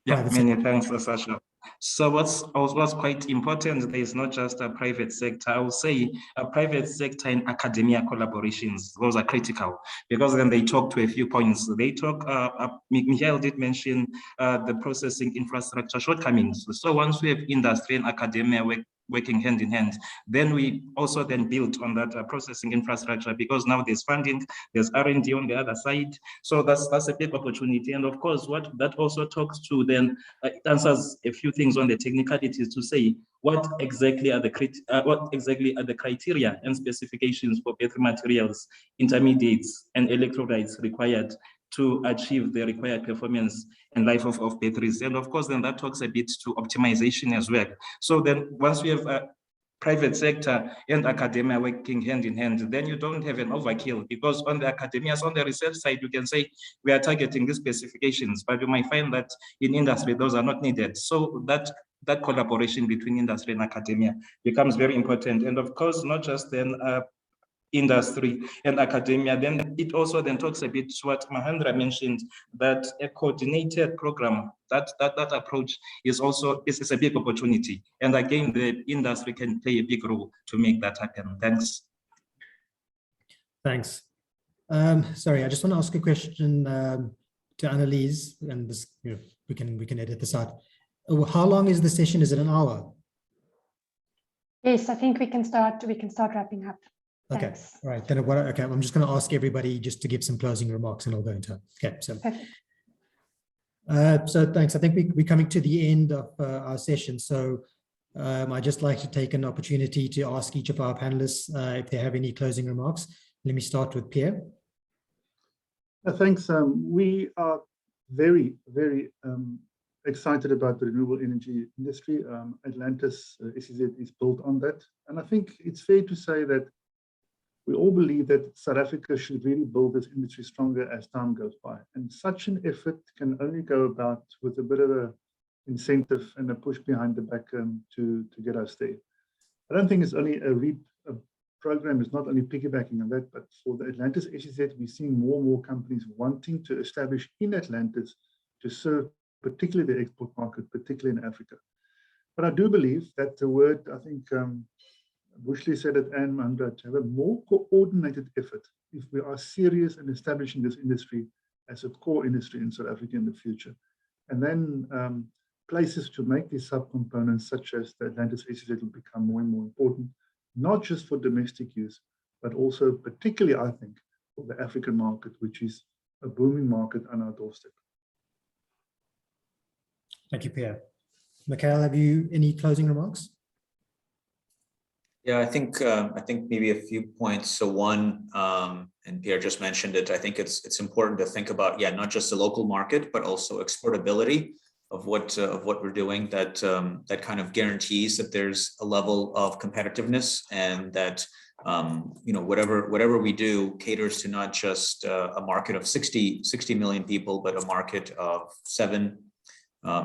Many thanks, Sasha. So what's quite important, there is not just a private sector. I would say a private sector and academia collaborations, those are critical, because then they talk to a few points. They talk, Mikhail did mention the processing infrastructure shortcomings. So once we have industry and academia working hand in hand. Then we also then built on that processing infrastructure, because now there's funding, there's R&D on the other side. So that's a big opportunity. And of course, what that also talks to then, it answers a few things on the technicalities to say, what exactly are the criteria and specifications for battery materials, intermediates, and electrolytes required to achieve the required performance and life of batteries. And of course, then that talks a bit to optimization as well. So then once we have a private sector and academia working hand in hand, then you don't have an overkill, because on the academia, on the research side, you can say we are targeting these specifications, but you might find that in industry, those are not needed. So that collaboration between industry and academia becomes very important. And of course, not just then industry and academia, then it also then talks a bit to what Mahendra mentioned, that a coordinated program, that approach is also is a big opportunity. And again, the industry can play a big role to make that happen. Thanks. Thanks. Sorry, I just want to ask a question to Annalise, and this, we can edit this out. How long is the session? Is it an hour? Yes, I think we can start wrapping up. Okay, Thanks. all right. Then okay, I'm just going to ask everybody just to give some closing remarks, and I'll go into it. Okay, so so thanks. I think we're coming to the end of our session. So I'd just like to take an opportunity to ask each of our panelists if they have any closing remarks. Let me start with Pierre. Thanks. We are very, very excited about the renewable energy industry. Atlantis SEZ is built on that. And I think it's fair to say that we all believe that South Africa should really build this industry stronger as time goes by. And such an effort can only go about with a bit of an incentive and a push behind the back to get us there. I don't think it's only a program is not only piggybacking on that, but for the Atlantis SEZ, we're seeing more and more companies wanting to establish in Atlantis to serve particularly the export market, particularly in Africa. But I do believe that the word, I think, Bushli said it, and Mahendra, to have a more coordinated effort if we are serious in establishing this industry as a core industry in South Africa in the future. And then places to make these subcomponents, such as the Atlantis SEZ, will become more and more important, not just for domestic use, but also particularly, I think, for the African market, which is a booming market on our doorstep. Thank you, Pierre. Mikhail, have you any closing remarks? Yeah, I think maybe a few points. So one, and Pierre just mentioned it, I think it's important to think about, not just the local market, but also exportability of what we're doing, that kind of guarantees that there's a level of competitiveness, and that whatever we do caters to not just a market of 60 million people, but a market of 7,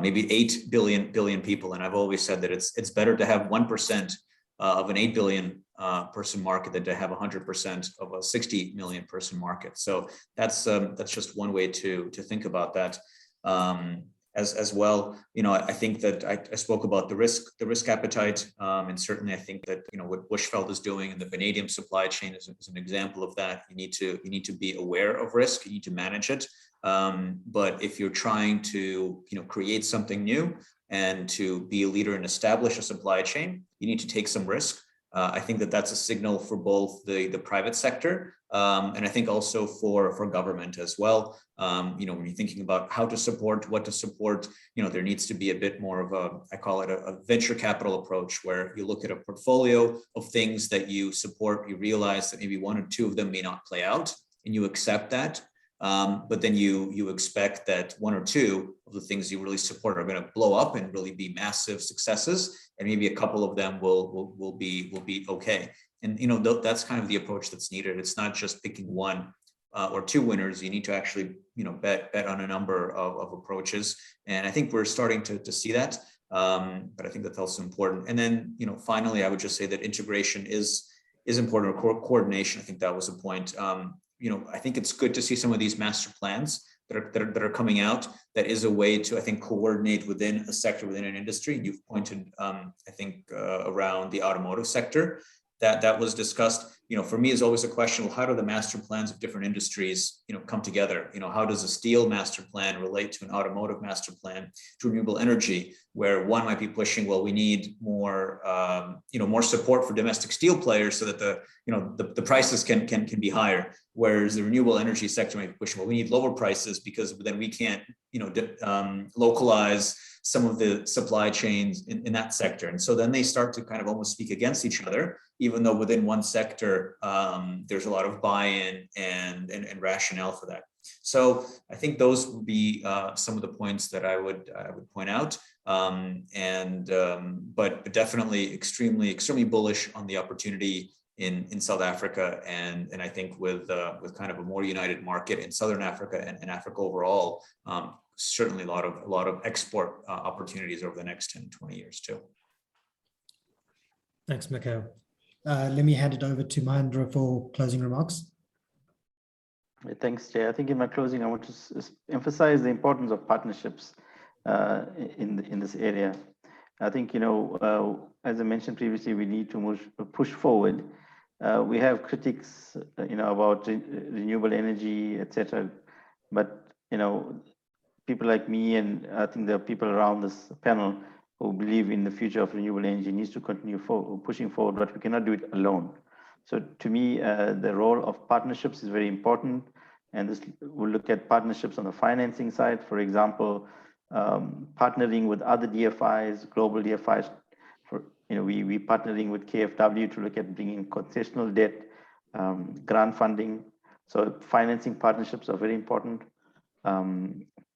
maybe 8 billion people. And I've always said that it's better to have 1% of an 8 billion person market than to have 100% of a 60 million person market. So that's just one way to think about that. As well, I think that I spoke about the risk appetite, and certainly I think that what Bushveld is doing in the vanadium supply chain is an example of that. You need to be aware of risk. You need to manage it. But if you're trying to create something new and to be a leader and establish a supply chain, you need to take some risk. I think that that's a signal for both the private sector and I think also for government as well. When you're thinking about how to support, what to support, there needs to be a bit more of I call it a venture capital approach, where you look at a portfolio of things that you support, you realize that maybe 1 or 2 of them may not play out, and you accept that. But then you expect that 1 or 2 of the things you really support are going to blow up and really be massive successes, and maybe a couple of them will be okay. And that's kind of the approach that's needed. It's not just picking 1 or 2 winners. You need to actually bet on a number of approaches, and I think we're starting to see that. But I think that's also important. And then finally, I would just say that integration is important, or coordination. I think that was a point. I think it's good to see some of these master plans that are coming out. That is a way to, I think, coordinate within a sector, within an industry. And you've pointed, I think, around the automotive sector that was discussed. for me is always a question, well, how do the master plans of different industries, come together? How does a steel master plan relate to an automotive master plan, to renewable energy, where one might be pushing, well, we need more, more support for domestic steel players so that the prices can be higher. Whereas the renewable energy sector might be pushing, well, we need lower prices because then we can't, localize some of the supply chains in that sector. And so then they start to kind of almost speak against each other, even though within one sector, there's a lot of buy-in and rationale for that. So I think those would be some of the points that I would point out. But definitely extremely bullish on the opportunity in South Africa, and I think with kind of a more united market in Southern Africa and Africa overall, certainly a lot of export opportunities over the next 10, 20 years too. Thanks, Mikhail. Let me hand it over to Mahendra for closing remarks. Thanks, Jay. I think in my closing, I want to emphasize the importance of partnerships in this area. I think, as I mentioned previously, we need to push forward. We have critics, about renewable energy, etc. But, people like me, and I think there are people around this panel who believe in the future of renewable energy needs to continue pushing forward, but we cannot do it alone. So to me, the role of partnerships is very important. And this will look at partnerships on the financing side, for example, partnering with other DFIs, global DFIs. We partnering with KfW to look at bringing concessional debt, grant funding. So financing partnerships are very important.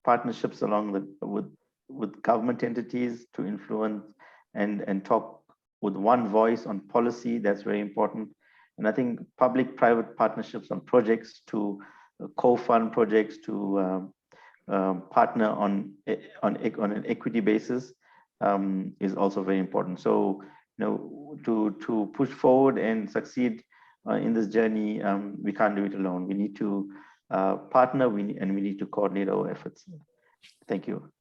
Partnerships with government entities to influence and talk with one voice on policy, that's very important. And I think public-private partnerships on projects to co-fund projects, to partner on an equity basis is also very important. So, to push forward and succeed in this journey, we can't do it alone. We need to partner, and we need to coordinate our efforts. Thank you.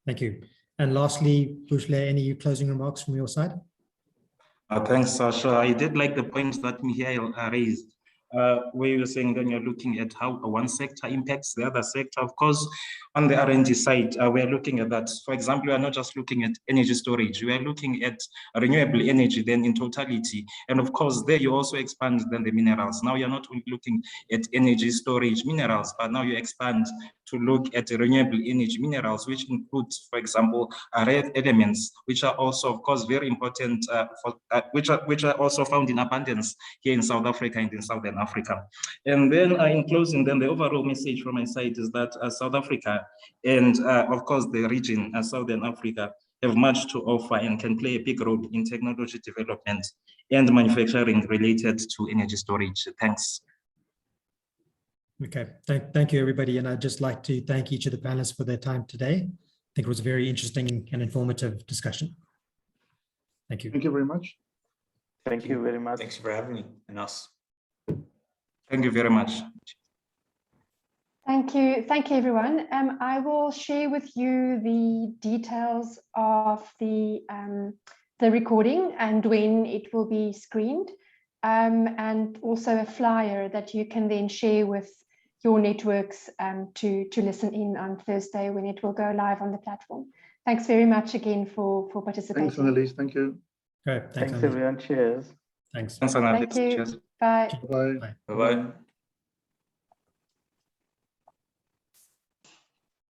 Thank you. And lastly, Bushveld, any closing remarks from your side? Thanks, Sasha. I did like the points that Mikhail raised, where you're saying then you're looking at how one sector impacts the other sector. Of course, on the R&D side, we're looking at that. For example, we are not just looking at energy storage, we are looking at renewable energy then in totality. And of course, there you also expand then the minerals. Now you're not only looking at energy storage minerals, but now you expand to look at renewable energy minerals, which includes, for example, rare elements, which are also, of course, very important, which are also found in abundance here in South Africa and in Southern Africa. And then in closing, then the overall message from my side is that South Africa and of course the region, Southern Africa, have much to offer and can play a big role in technology development and manufacturing related to energy storage. Thanks. Okay, thank you, everybody. And I'd just like to thank each of the panelists for their time today. I think it was a very interesting and informative discussion. Thank you. Thank you very much. Thank you very much. Thanks for having me and us. Thank you very much. Thank you, everyone. I will share with you the details of the recording and when it will be screened, and also a flyer that you can then share with your networks to listen in on Thursday when it will go live on the platform. Thanks very much again for participating. Thanks, Annalise. Thank you. Great. Thanks everyone. Cheers. Thanks. Thanks, Annalise. Thank you. Cheers. Bye. Bye. Bye-bye.